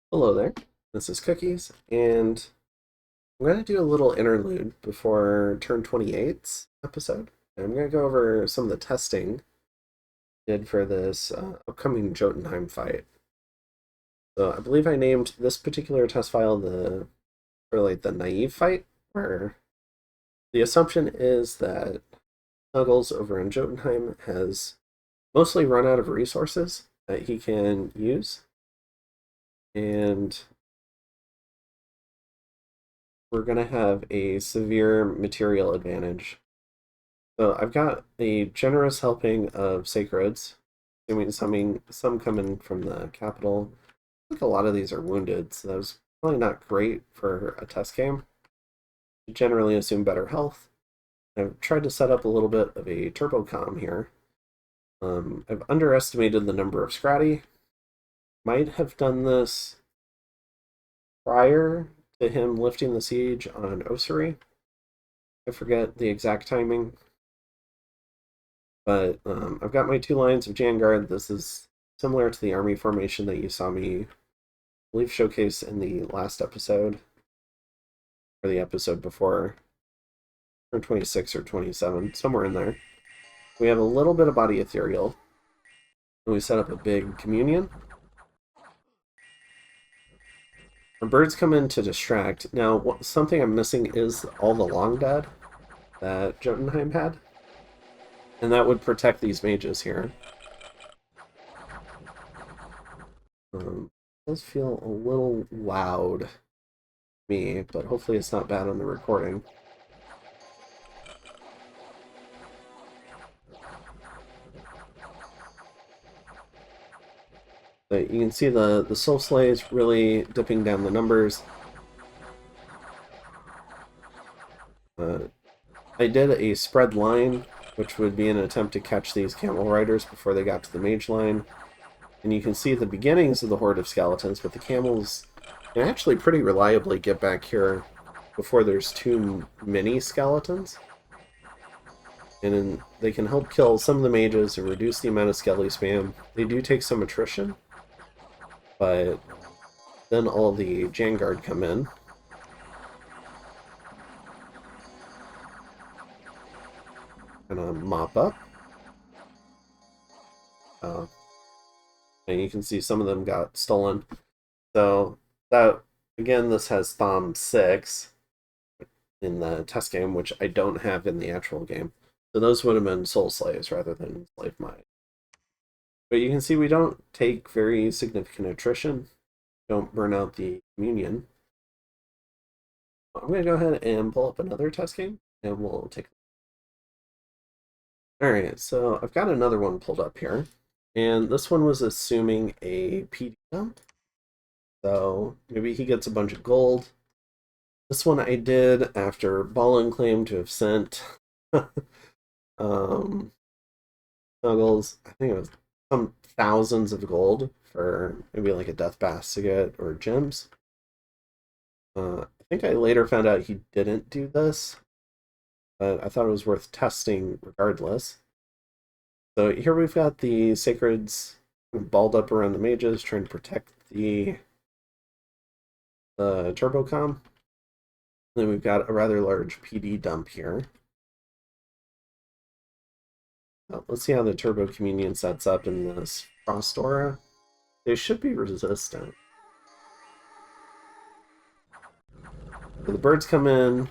Hello there, this is Cookies, and I'm going to do a little interlude before Turn 28's episode. And I'm going to go over some of the testing I did for this upcoming Jotunheim fight. So I believe I named this particular test file the naive fight, where the assumption is that Snuggles over in Jotunheim has mostly run out of resources that he can use, and we're going to have a severe material advantage. So I've got a generous helping of sacreds, assuming some coming from the capital. I think a lot of these are wounded, so that was probably not great for a test game. You generally assume better health. I've tried to set up a little bit of a turbo comm here. I've underestimated the number of Scratty. Might have done this prior to him lifting the siege on Osiri. I forget the exact timing. But I've got my two lines of Janguard. This is similar to the army formation that you saw me, I believe, showcase in the last episode, or the episode before, or 26 or 27, somewhere in there. We have a little bit of body ethereal, and we set up a big communion. Our birds come in to distract. Now, something I'm missing is all the long dead that Jotunheim had, and that would protect these mages here. It does feel a little loud to me, but hopefully it's not bad on the recording. But you can see the Soul Slays really dipping down the numbers. I did a spread line, which would be an attempt to catch these camel riders before they got to the mage line. And you can see the beginnings of the horde of skeletons, but the camels can actually pretty reliably get back here before there's too many skeletons. And they can help kill some of the mages and reduce the amount of skelly spam. They do take some attrition, but then all the Janguard come in. Gonna mop up. And you can see some of them got stolen. So that, again, this has Thom 6 in the test game, which I don't have in the actual game. So those would have been Soul Slaves rather than Slave Mine. But you can see we don't take very significant attrition. Don't burn out the communion. I'm going to go ahead and pull up another test game, and we'll take. Alright, so I've got another one pulled up here, and this one was assuming a PD dump. So maybe he gets a bunch of gold. This one I did after Ballin claimed to have sent Snuggles, I think it was some thousands of gold for maybe like a Death Basket or gems. I think I later found out he didn't do this, but I thought it was worth testing regardless. So here we've got the Sacreds balled up around the mages, trying to protect the turbo comm. Then we've got a rather large PD dump here. Let's see how the turbo communion sets up in this frost aura. They should be resistant. So the birds come in.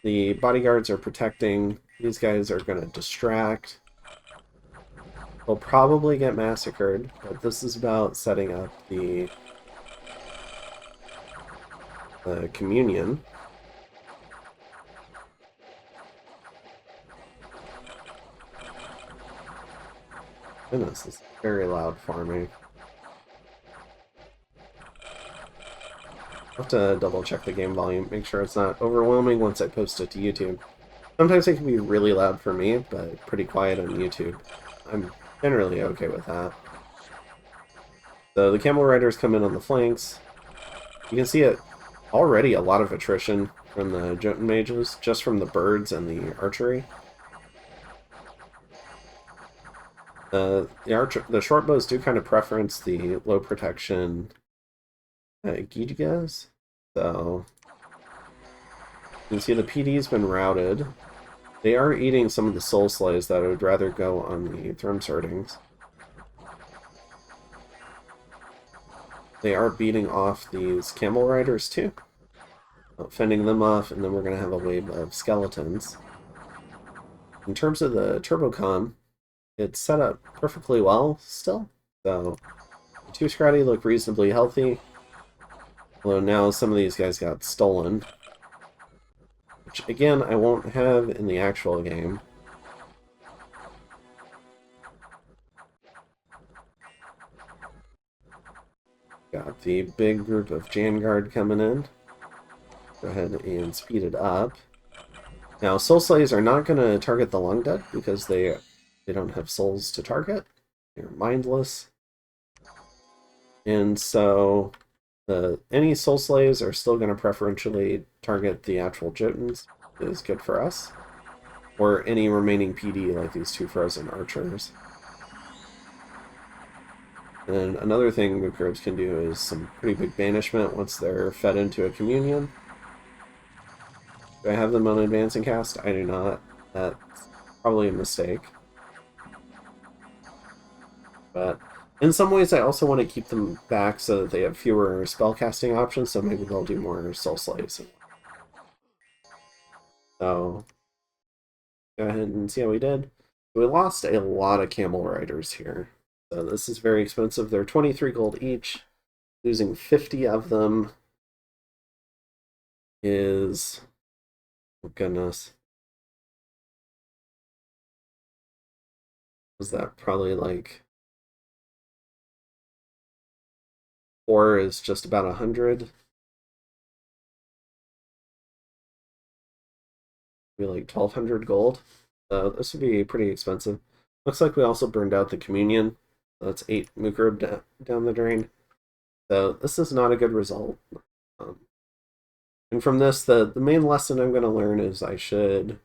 The bodyguards are protecting. These guys are going to distract. They'll probably get massacred, but this is about setting up the communion. Goodness, this is very loud for me. I'll have to double check the game volume, make sure it's not overwhelming once I post it to YouTube. Sometimes it can be really loud for me, but pretty quiet on YouTube. I'm generally okay with that. So the camel riders come in on the flanks. You can see it already a lot of attrition from the Jotun mages, just from the birds and the archery. The short bows do kind of preference the low protection Gigas. So you can see the PD's been routed. They are eating some of the soul slays that I would rather go on the throne sortings. They are beating off these camel riders too, fending them off, and then we're going to have a wave of skeletons. In terms of the turbocom, it's set up perfectly well still. So the two Scratty look reasonably healthy. Although now some of these guys got stolen. Which again I won't have in the actual game. Got the big group of Janguard coming in. Go ahead and speed it up. Now Soul Slays are not going to target the Long Dead because they don't have souls to target. They're mindless. And so any Soul Slays are still going to preferentially target the actual Jotuns. Is good for us. Or any remaining PD like these two Frozen Archers. And another thing the groups can do is some pretty big banishment once they're fed into a communion. Do I have them on advancing cast? I do not. That's probably a mistake. But in some ways I also want to keep them back so that they have fewer spellcasting options, so maybe they'll do more Soul Slays. So go ahead and see how we did. We lost a lot of Camel Riders here. So this is very expensive. They're 23 gold each. Losing 50 of them is... oh goodness. Was that probably like... 4 is just about 100. Maybe like 1,200 gold. So this would be pretty expensive. Looks like we also burned out the Communion. That's 8 Mukrib down the drain. So this is not a good result. And from this, the main lesson I'm going to learn is I should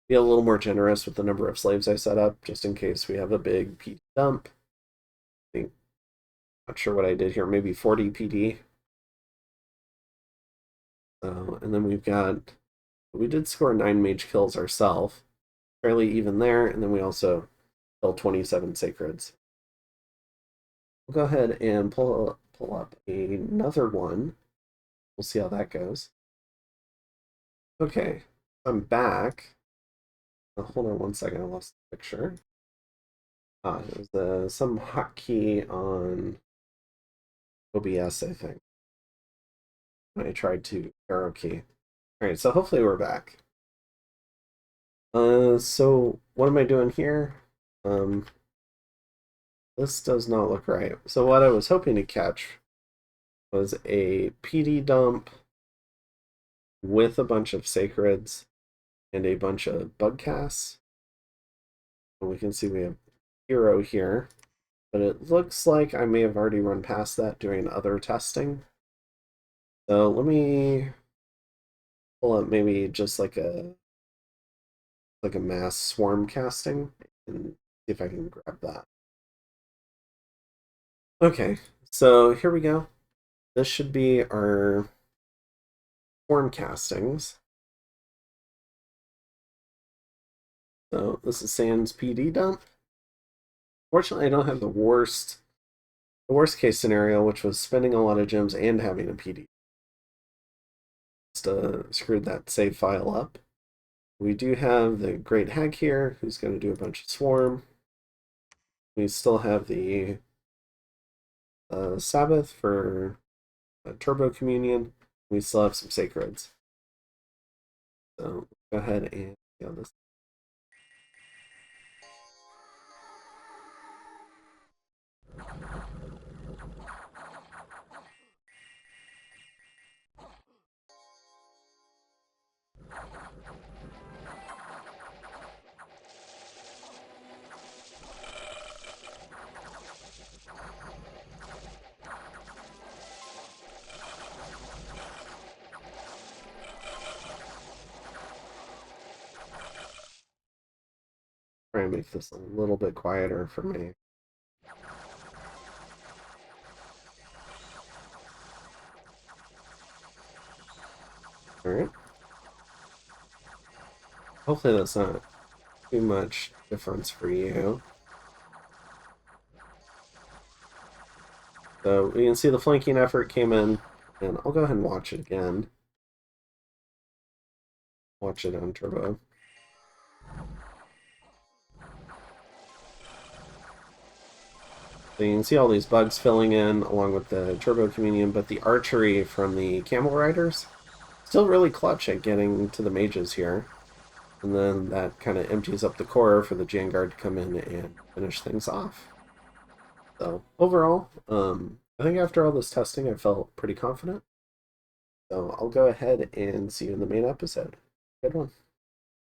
be a little more generous with the number of slaves I set up, just in case we have a big PD dump. I think, not sure what I did here, maybe 40 PD. And then we did score 9 mage kills ourselves, fairly even there, and then we also killed 27 sacreds. We'll go ahead and pull up another one. We'll see how that goes. Okay, I'm back. Hold on one second, I lost the picture. It was some hotkey on OBS, I think. I tried to arrow key. Alright, so hopefully we're back. So what am I doing here? This does not look right. So what I was hoping to catch was a PD dump with a bunch of sacreds and a bunch of bug casts. And we can see we have hero here, but it looks like I may have already run past that doing other testing. So let me pull up maybe just like a mass swarm casting and see if I can grab that. Okay, so here we go. This should be our swarm castings. So this is Sans PD dump. Fortunately, I don't have the worst case scenario, which was spending a lot of gems and having a PD. Just screwed that save file up. We do have the Great Hag here, who's going to do a bunch of swarm. We still have the Sabbath for Turbo Communion. We still have some Sacreds. So go ahead and see how this. Try and make this a little bit quieter for me. Alright. Hopefully that's not too much difference for you. So we can see the flanking effort came in, and I'll go ahead and watch it again. Watch it on turbo. So you can see all these bugs filling in along with the turbo communion, but the archery from the camel riders still really clutch at getting to the mages here. And then that kind of empties up the core for the Janguard to come in and finish things off. So overall, I think after all this testing, I felt pretty confident. So I'll go ahead and see you in the main episode. Good one.